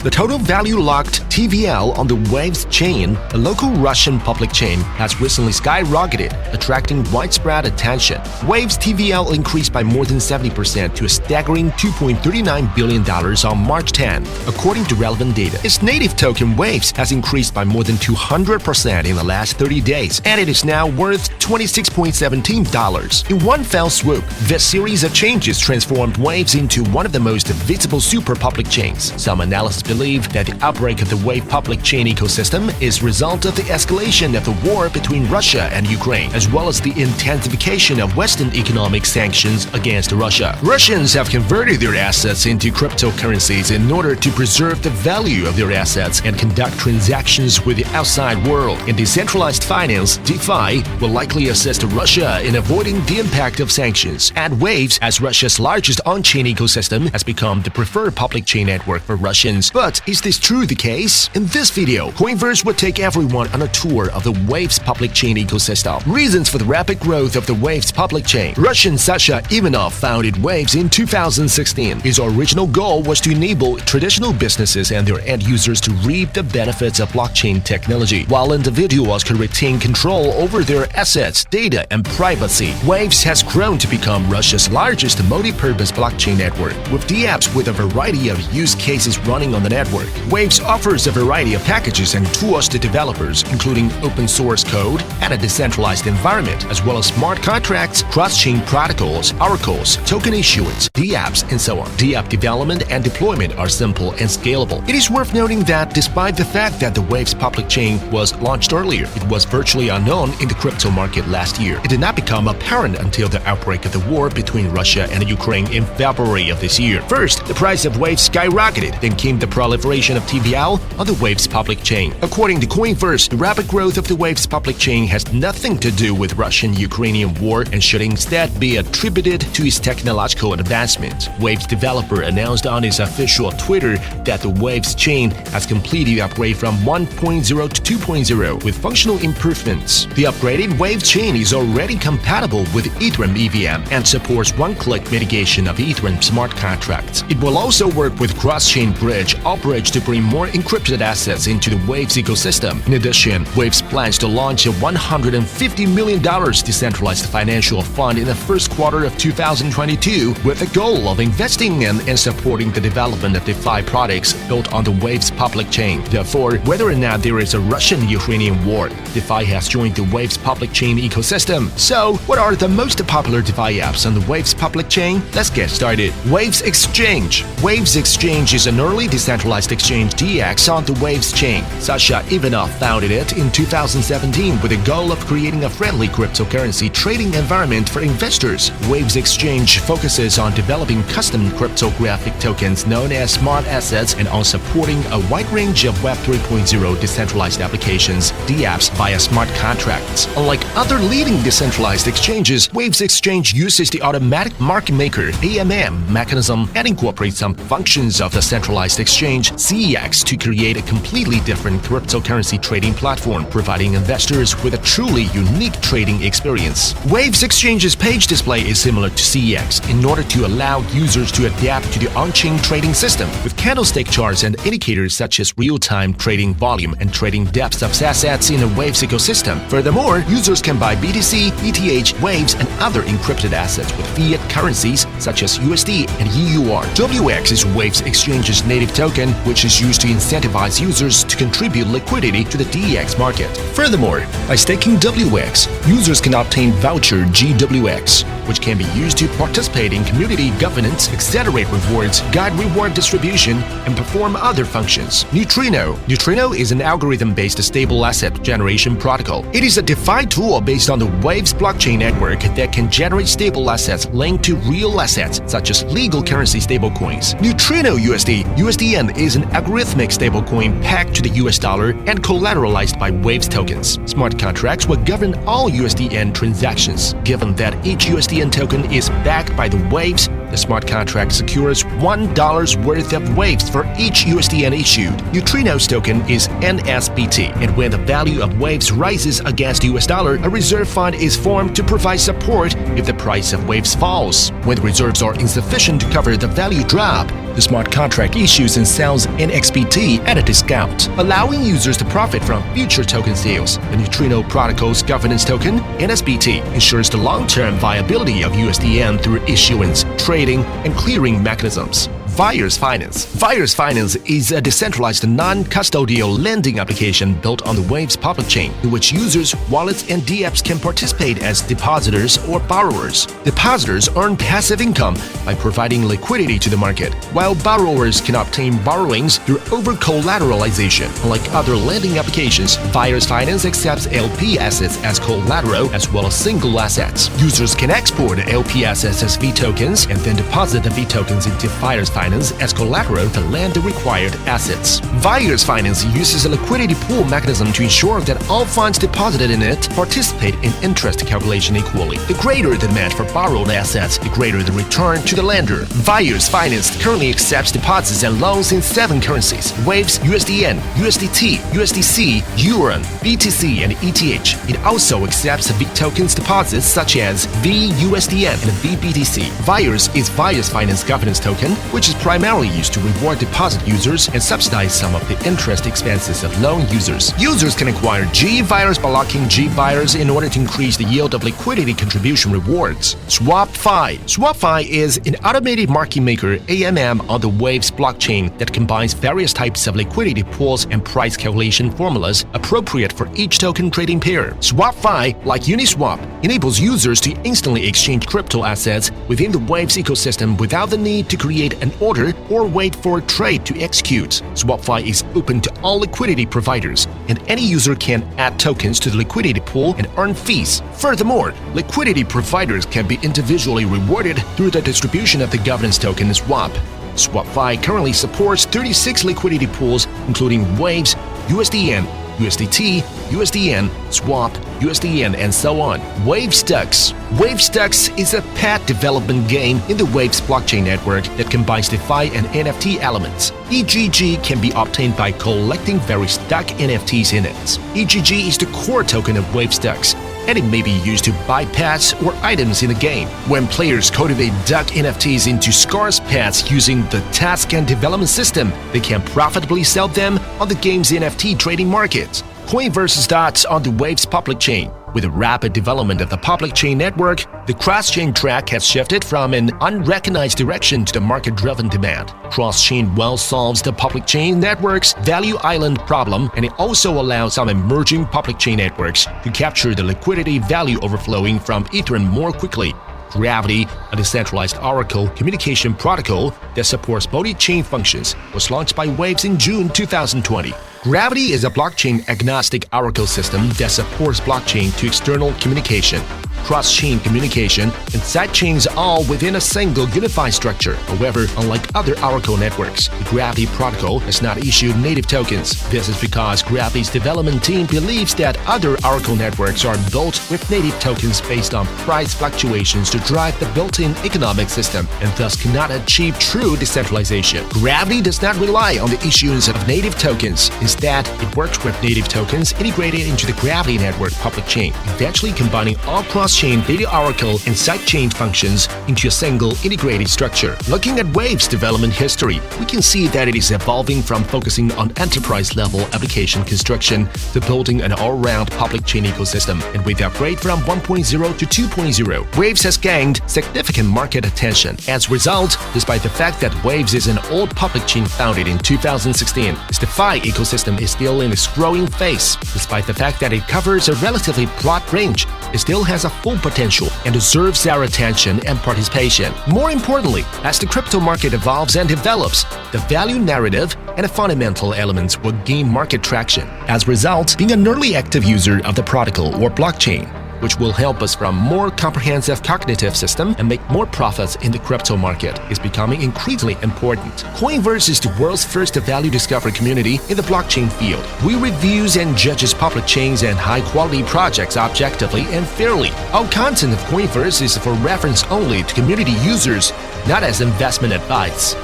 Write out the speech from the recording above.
The total value locked TVL on the Waves chain, a local Russian public chain, has recently skyrocketed, attracting widespread attention. Waves TVL increased by more than 70% to a staggering $2.39 billion on March 10, according to relevant data. Its native token Waves has increased by more than 200% in the last 30 days, and it is now worth $26.17. In one fell swoop, this series of changes transformed Waves into one of the most visible super public chains. Some analysts believe that the outbreak of the Wave public chain ecosystem is a result of the escalation of the war between Russia and Ukraine, as well as the intensification of Western economic sanctions against Russia. Russians have converted their assets into cryptocurrencies in order to preserve the value of their assets and conduct transactions with the outside world. In decentralized finance, DeFi will likely assist Russia in avoiding the impact of sanctions. And Waves, as Russia's largest on-chain ecosystem, has become the preferred public chain network for Russians. But is this truly the case? In this video, Coinverse would take everyone on a tour of the Waves public chain ecosystem. Reasons for the rapid growth of the Waves public chain. Russian Sasha Ivanov founded Waves in 2016. His original goal was to enable traditional businesses and their end users to reap the benefits of blockchain technology, while individuals could retain control over their assets, data, and privacy. Waves has grown to become Russia's largest multi-purpose blockchain network, with dApps with a variety of use cases running on the network. Waves offers a variety of packages and tools to developers, including open source code and a decentralized environment, as well as smart contracts, cross-chain protocols, oracles, token issuance, dApps, and so on. dApp development and deployment are simple and scalable. It is worth noting that despite the fact that the Waves public chain was launched earlier, it was virtually unknown in the crypto market last year. It did not become apparent until the outbreak of the war between Russia and Ukraine in February of this year. First, the price of Waves skyrocketed, then came the proliferation of TVL on the Waves public chain. According to Coinverse, the rapid growth of the Waves public chain has nothing to do with Russian-Ukrainian war and should instead be attributed to its technological advancement. Waves developer announced on his official Twitter that the Waves chain has completed the upgrade from 1.0 to 2.0 with functional improvements. The upgraded Waves chain is already compatible with Ethereum EVM and supports one-click mitigation of Ethereum smart contracts. It will also work with cross-chain bridge to bring more encrypted assets into the Waves ecosystem. In addition, Waves plans to launch a $150 million decentralized financial fund in the first quarter of 2022 with the goal of investing in and supporting the development of DeFi products built on the Waves public chain. Therefore, whether or not there is a Russian-Ukrainian war, DeFi has joined the Waves public chain ecosystem. So, what are the most popular DeFi apps on the Waves public chain? Let's get started. Waves Exchange. Waves Exchange is an early decentralized exchange DEX on the Waves chain. Sasha Ivanov founded it in 2017 with the goal of creating a friendly cryptocurrency trading environment for investors. Waves Exchange focuses on developing custom cryptographic tokens known as smart assets and on supporting a wide range of Web 3.0 decentralized applications, dApps, via smart contracts. Unlike other leading decentralized exchanges, Waves Exchange uses the automatic market maker (AMM) mechanism and incorporates some functions of the centralized exchange (CEX) to create a completely different cryptocurrency trading platform, providing investors with a truly unique trading experience. Waves Exchange's page display is similar to CEX in order to allow users to adapt to the on-chain trading system, with candlestick charts and indicators such as real-time trading volume and trading depth of assets in a Waves ecosystem. Furthermore, users can buy BTC, ETH, Waves, and other encrypted assets with fiat currencies such as USD and EUR. WX is Waves Exchange's native token, which is used to incentivize users to contribute liquidity to the DEX market. Furthermore, by staking WX, users can obtain voucher GWX, which can be used to participate in community governance, accelerate rewards, guide reward distribution, and perform other functions. Neutrino. Neutrino is an algorithm-based stable asset generation protocol. It is a DeFi tool based on the Waves blockchain network that can generate stable assets linked to real assets, such as legal currency stablecoins. Neutrino USDN is an algorithmic stablecoin pegged to the US dollar and collateralized by Waves tokens. Smart contracts will govern all USDN transactions. Given that each USDN token is backed by the Waves, The smart contract secures $1 worth of Waves for each USDN issued. Neutrino's token is NSBT, and when the value of Waves rises against US dollar, a reserve fund is formed to provide support if the price of Waves falls. When the reserves are insufficient to cover the value drop, the smart contract issues and sells NXBT at a discount, allowing users to profit from future token sales. The Neutrino protocol's governance token, NSBT, ensures the long-term viability of USDN through issuance, trading, and clearing mechanisms. Virus Finance. Virus Finance is a decentralized non-custodial lending application built on the Waves public chain, in which users, wallets, and dApps can participate as depositors or borrowers. Depositors earn passive income by providing liquidity to the market, while borrowers can obtain borrowings through over-collateralization. Unlike other lending applications, Virus Finance accepts LP assets as collateral as well as single assets. Users can export LP assets as V tokens and then deposit the V tokens into Virus Finance as collateral to lend the required assets. Virus Finance uses a liquidity pool mechanism to ensure that all funds deposited in it participate in interest calculation equally. The greater the demand for borrowed assets, the greater the return to the lender. Virus Finance currently accepts deposits and loans in 7 currencies: Waves, USDN, USDT, USDC, Yuan, BTC, and ETH. It also accepts V tokens deposits such as VUSDN and VBTC. Virus is Virus Finance governance token, which is primarily used to reward deposit users and subsidize some of the interest expenses of loan users. Users can acquire G-Virus by locking G-Virus in order to increase the yield of liquidity contribution rewards. SwapFi. SwapFi is an automated market maker AMM on the Waves blockchain that combines various types of liquidity pools and price calculation formulas appropriate for each token trading pair. SwapFi, like Uniswap, enables users to instantly exchange crypto assets within the Waves ecosystem without the need to create an order or wait for a trade to execute. SwapFi is open to all liquidity providers, and any user can add tokens to the liquidity pool and earn fees. Furthermore, liquidity providers can be individually rewarded through the distribution of the governance token SWAP. SwapFi currently supports 36 liquidity pools, including Waves, USDN, USDT, USDN, Swap, USDN, and so on. WaveStux. WaveStux is a pet development game in the Waves blockchain network that combines DeFi and NFT elements. EGG can be obtained by collecting various stuck NFTs in it. EGG is the core token of WaveStux, and it may be used to buy pets or items in the game. When players cultivate duck NFTs into scarce pets using the task and development system, they can profitably sell them on the game's NFT trading market. Coinverse starts on the Waves public chain. With the rapid development of the public chain network, the cross-chain track has shifted from an unrecognized direction to the market-driven demand. Cross-chain well solves the public chain network's value island problem, and it also allows some emerging public chain networks to capture the liquidity value overflowing from Ethereum more quickly. Gravity, a decentralized Oracle communication protocol that supports multi-chain functions, was launched by Waves in June 2020. Gravity is a blockchain-agnostic Oracle system that supports blockchain to external communication, cross-chain communication, and sidechains all within a single unified structure. However, unlike other Oracle networks, the Gravity protocol has not issued native tokens. This is because Gravity's development team believes that other Oracle networks are built with native tokens based on price fluctuations to drive the built-in economic system, and thus cannot achieve true decentralization. Gravity does not rely on the issuance of native tokens. Instead, it works with native tokens integrated into the Gravity network public chain, eventually combining all cross-chain data Oracle and sidechain functions into a single integrated structure. Looking at Waves' development history, we can see that it is evolving from focusing on enterprise-level application construction to building an all-round public chain ecosystem. And with the upgrade from 1.0 to 2.0, Waves has gained significant market attention. As a result, despite the fact that Waves is an old public chain founded in 2016, its DeFi ecosystem is still in its growing phase. Despite the fact that it covers a relatively broad range, it still has a full potential and deserves our attention and participation. More importantly, as the crypto market evolves and develops, the value narrative and the fundamental elements will gain market traction. As a result, being an early active user of the protocol or blockchain which will help us from more comprehensive cognitive system and make more profits in the crypto market, is becoming increasingly important. Coinverse is the world's first value discovery community in the blockchain field. We reviews and judges public chains and high-quality projects objectively and fairly. All content of Coinverse is for reference only to community users, not as investment advice.